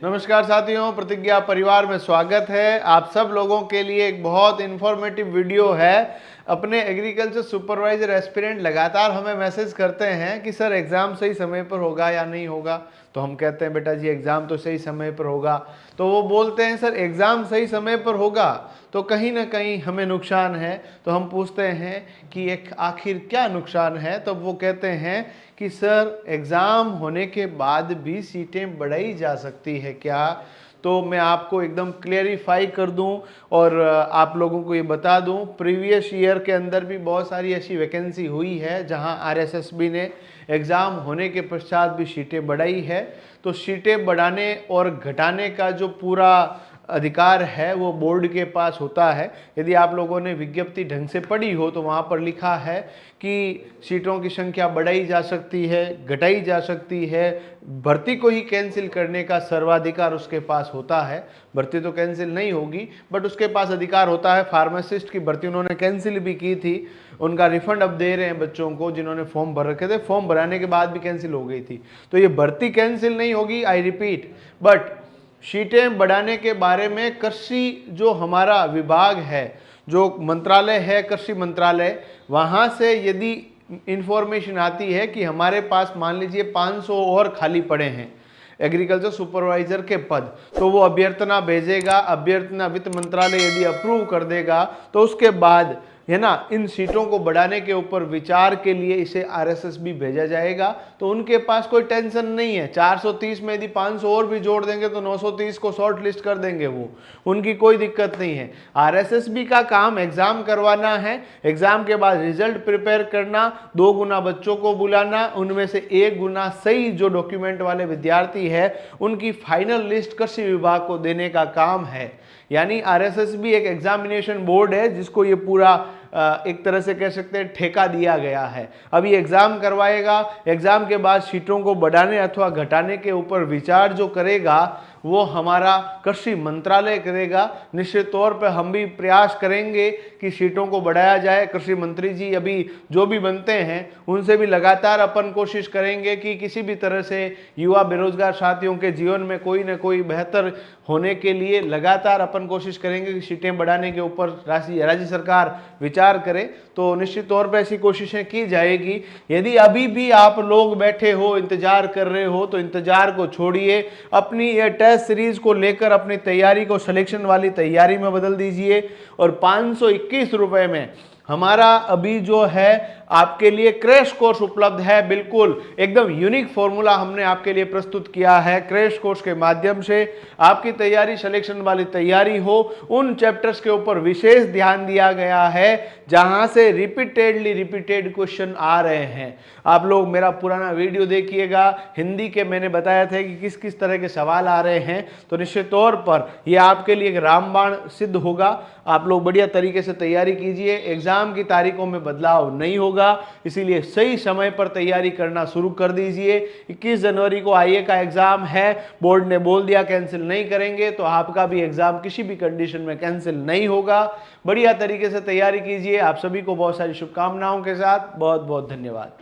नमस्कार साथियों, प्रतिज्ञा परिवार में स्वागत है। आप सब लोगों के लिए एक बहुत इन्फॉर्मेटिव वीडियो है। अपने एग्रीकल्चर सुपरवाइजर एस्पिरेंट लगातार हमें मैसेज करते हैं कि सर एग्ज़ाम सही समय पर होगा या नहीं होगा। तो हम कहते हैं बेटा जी एग्ज़ाम तो सही समय पर होगा। तो वो बोलते हैं सर एग्ज़ाम सही समय पर होगा तो कहीं ना कहीं हमें नुकसान है। तो हम पूछते हैं कि एक आखिर क्या नुकसान है। तो वो कहते हैं कि सर एग्ज़ाम होने के बाद भी सीटें बढ़ाई जा सकती है क्या। तो मैं आपको एकदम क्लियरिफाई कर दूं और आप लोगों को ये बता दूं, प्रीवियस ईयर के अंदर भी बहुत सारी ऐसी वैकेंसी हुई है जहां आरएसएसबी ने एग्ज़ाम होने के पश्चात भी सीटें बढ़ाई है। तो सीटें बढ़ाने और घटाने का जो पूरा अधिकार है वो बोर्ड के पास होता है। यदि आप लोगों ने विज्ञप्ति ढंग से पढ़ी हो तो वहाँ पर लिखा है कि सीटों की संख्या बढ़ाई जा सकती है, घटाई जा सकती है। भर्ती को ही कैंसिल करने का सर्वाधिकार उसके पास होता है। भर्ती तो कैंसिल नहीं होगी बट उसके पास अधिकार होता है। फार्मासिस्ट की भर्ती उन्होंने कैंसिल भी की थी, उनका रिफंड अब दे रहे हैं बच्चों को जिन्होंने फॉर्म भर रखे थे। फॉर्म भराने के बाद भी कैंसिल हो गई थी। तो ये भर्ती कैंसिल नहीं होगी, आई रिपीट। बट सीटें बढ़ाने के बारे में कृषि जो हमारा विभाग है, जो मंत्रालय है कृषि मंत्रालय, वहाँ से यदि इंफॉर्मेशन आती है कि हमारे पास मान लीजिए 500 और खाली पड़े हैं एग्रीकल्चर सुपरवाइजर के पद, तो वो अभ्यर्थना भेजेगा। अभ्यर्थना वित्त मंत्रालय यदि अप्रूव कर देगा तो उसके बाद है ना इन सीटों को बढ़ाने के ऊपर विचार के लिए इसे आरएसएसबी भेजा जाएगा। तो उनके पास कोई टेंशन नहीं है। 430 में यदि 500 और भी जोड़ देंगे तो 930 को शॉर्ट लिस्ट कर देंगे, वो उनकी कोई दिक्कत नहीं है। आरएसएसबी का काम एग्जाम करवाना है, एग्जाम के बाद रिजल्ट प्रिपेयर करना, 2 गुना बच्चों को बुलाना, उनमें से 1 गुना सही जो डॉक्यूमेंट वाले विद्यार्थी है उनकी फाइनल लिस्ट कृषि विभाग को देने का काम है। यानी आरएसएसबी एक एग्जामिनेशन बोर्ड है जिसको ये पूरा एक तरह से कह सकते हैं ठेका दिया गया है। अब ये एग्जाम करवाएगा, एग्जाम के बाद सीटों को बढ़ाने अथवा घटाने के ऊपर विचार जो करेगा वो हमारा कृषि मंत्रालय करेगा। निश्चित तौर पर हम भी प्रयास करेंगे कि सीटों को बढ़ाया जाए। कृषि मंत्री जी अभी जो भी बनते हैं उनसे भी लगातार अपन कोशिश करेंगे कि किसी भी तरह से युवा बेरोजगार साथियों के जीवन में कोई ना कोई बेहतर होने के लिए लगातार अपन कोशिश करेंगे कि सीटें बढ़ाने के ऊपर राज्य सरकार विचार करे। तो निश्चित तौर पर ऐसी कोशिशें की जाएगी। यदि अभी भी आप लोग बैठे हो, इंतजार कर रहे हो, तो इंतजार को छोड़िए। अपनी ये टेस्ट सीरीज को लेकर अपनी तैयारी को सिलेक्शन वाली तैयारी में बदल दीजिए। और 521 रुपए में हमारा अभी जो है आपके लिए क्रैश कोर्स उपलब्ध है। बिल्कुल एकदम यूनिक फॉर्मूला हमने आपके लिए प्रस्तुत किया है। क्रैश कोर्स के माध्यम से आपकी तैयारी सिलेक्शन वाली तैयारी हो, उन चैप्टर्स के ऊपर विशेष ध्यान दिया गया है जहां से रिपीटेड क्वेश्चन आ रहे हैं। आप लोग मेरा पुराना वीडियो देखिएगा, हिंदी के मैंने बताया था कि किस किस तरह के सवाल आ रहे हैं। तो निश्चित तौर पर यह आपके लिए एक रामबाण सिद्ध होगा। आप लोग बढ़िया तरीके से तैयारी कीजिए। एग्जाम की तारीखों में बदलाव नहीं होगा, इसीलिए सही समय पर तैयारी करना शुरू कर दीजिए। 21 जनवरी को आईए का एग्जाम है, बोर्ड ने बोल दिया कैंसिल नहीं करेंगे, तो आपका भी एग्जाम किसी भी कंडीशन में कैंसिल नहीं होगा। बढ़िया तरीके से तैयारी कीजिए। आप सभी को बहुत सारी शुभकामनाओं के साथ बहुत बहुत धन्यवाद।